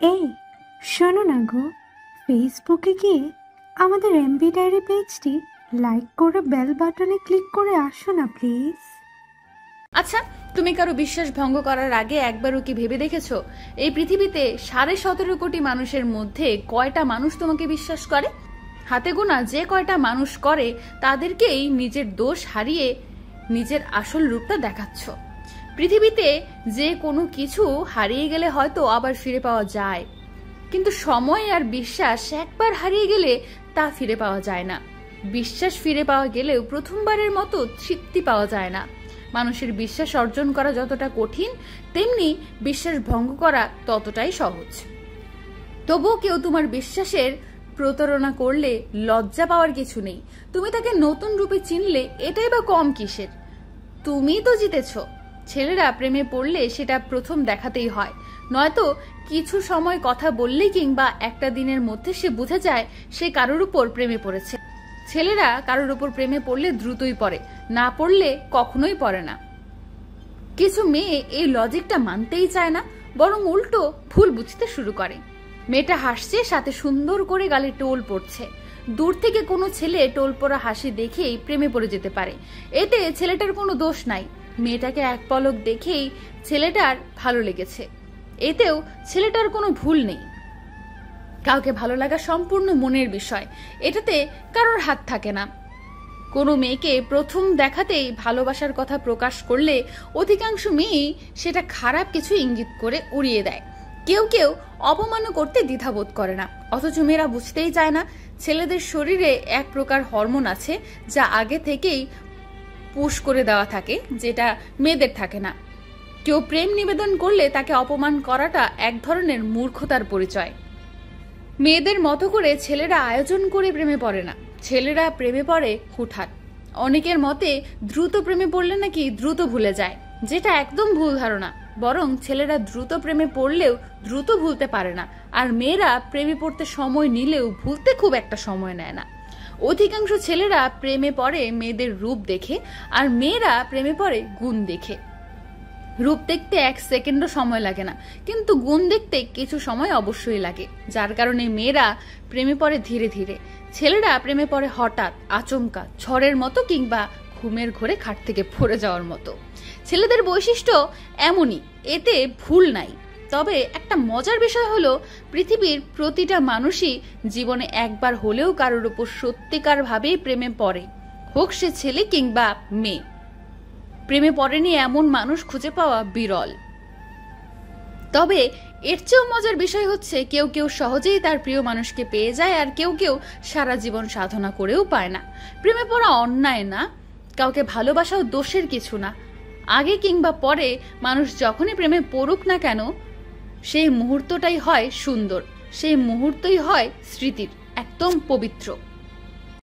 এই শোনো না গো, ফেসবুকে গিয়ে আমাদের এমবি ডায়েরি পেজটি লাইক করে বেল বাটনে ক্লিক করে আসো না প্লিজ। আচ্ছা, তুমি কারো বিশ্বাস ভঙ্গ করার আগে একবারও কি ভেবে দেখেছো এই পৃথিবীতে 17.5 কোটি মানুষের মধ্যে কয়টা মানুষ তোমাকে বিশ্বাস করে? হাতে গোনা যে কয়টা মানুষ করে তাদেরকেই নিজের দোষ হারিয়ে নিজের আসল রূপটা দেখাচ্ছ। পৃথিবীতে যে কোনো কিছু হারিয়ে গেলে হয়তো আবার ফিরে পাওয়া যায়, কিন্তু সময় আর বিশ্বাস একবার হারিয়ে গেলে তা ফিরে পাওয়া যায় না। বিশ্বাস ফিরে পাওয়া গেলেও প্রথমবারের মতো তৃপ্তি পাওয়া যায় না। মানুষের বিশ্বাস অর্জন করা যতটা কঠিন, তেমনি বিশ্বাস ভঙ্গ করা ততটাই সহজ। তবুও কেউ তোমার বিশ্বাসের প্রতারণা করলে লজ্জা পাওয়ার কিছু নেই। তুমি তাকে নতুন রূপে চিনলে এটাই বা কম কিসের? তুমি তো জিতেছ। ছেলেরা প্রেমে পড়লে সেটা প্রথম দেখাতেই হয়, নয়তো কিছু সময় কথা বললেই কিংবা একটা দিনের মধ্যে সে বুঝে যায় সে কারোর উপর প্রেমে পড়েছে। ছেলেরা কারোর উপর প্রেমে পড়লে দ্রুতই পড়ে, না পড়লে কখনোই পড়ে না। কিছু মেয়ে এই লজিকটা মানতেই চায় না, বরং উল্টো ভুল বুঝতে শুরু করে। মেয়েটা হাসছে, সাথে সুন্দর করে গালে টোল পড়ছে। দূর থেকে কোনো ছেলে টোল পড়া হাসি দেখেই প্রেমে পড়ে যেতে পারে, এতে ছেলেটার কোনো দোষ নাই। মেয়েটাকে এক পলক দেখেই ছেলেটার ভালো লেগেছে, এতেও ছেলেটার কোনো ভুল নেই। কাউকে ভালো লাগা সম্পূর্ণ মনের বিষয়, এটাতে কারোর হাত থাকে না। কোনো মেয়েকে প্রথম দেখাতেই ভালোবাসার কথা প্রকাশ করলে অধিকাংশ মেয়েই সেটা খারাপ কিছু ইঙ্গিত করে উড়িয়ে দেয়। কেউ কেউ অপমানও করতে দ্বিধাবোধ করে না, অথচ মেয়েরা বুঝতেই চায় না ছেলেদের শরীরে এক প্রকার হরমোন আছে যা আগে থেকেই পুশ করে দেওয়া থাকে, যেটা মেয়েদের থাকে না। কেউ প্রেম নিবেদন করলে তাকে অপমান করাটা এক ধরনের মূর্খতার পরিচয়। মেয়েদের মতো করে ছেলেরা আয়োজন করে প্রেমে পড়ে না, ছেলেরা প্রেমে পড়ে হুটহাট। অনেকের মতে দ্রুত প্রেমে পড়লে নাকি দ্রুত ভুলে যায়, যেটা একদম ভুল ধারণা। বরং ছেলেরা দ্রুত প্রেমে পড়লেও দ্রুত ভুলতে পারে না, আর মেয়েরা প্রেমে পড়তে সময় নিলেও ভুলতে খুব একটা সময় নেয় না। অধিকাংশ ছেলেরা প্রেমে পড়ে মেয়েদের রূপ দেখে, আর মেয়েরা প্রেমে পড়ে গুণ দেখে। রূপ দেখতে 1 সেকেন্ডও সময় লাগে না, কিন্তু গুণ দেখতে কিছু সময় অবশ্যই লাগে, যার কারণে মেয়েরা প্রেমে পড়ে ধীরে ধীরে। ছেলেরা প্রেমে পড়ে হঠাৎ, আচমকা, ঝড়ের মতো কিংবা ঘুমের ঘোরে খাট থেকে পড়ে যাওয়ার মতো। ছেলেদের বৈশিষ্ট্য এমনই, এতে ভুল নাই। তবে একটা মজার বিষয় হলো, পৃথিবীর প্রতিটা মানুষই জীবনে একবার হলেও কারোর উপর সত্যিকার ভাবেই প্রেমে পড়ে, হোক সে ছেলে কিংবা মেয়ে। প্রেমে পড়েনি এমন মানুষ খুঁজে পাওয়া বিরল। তবে এর চেয়েও মজার বিষয় হচ্ছে, কেউ কেউ সহজেই তার প্রিয় মানুষকে পেয়ে যায়, আর কেউ কেউ সারা জীবন সাধনা করেও পায় না। প্রেমে পড়া অন্যায় না, কাউকে ভালোবাসাও দোষের কিছু না। আগে কিংবা পরে মানুষ যখনই প্রেমে পড়ুক না কেন, সেই মুহূর্তটাই হয় সুন্দর, সেই মুহূর্তই হয় স্মৃতির একদম পবিত্র।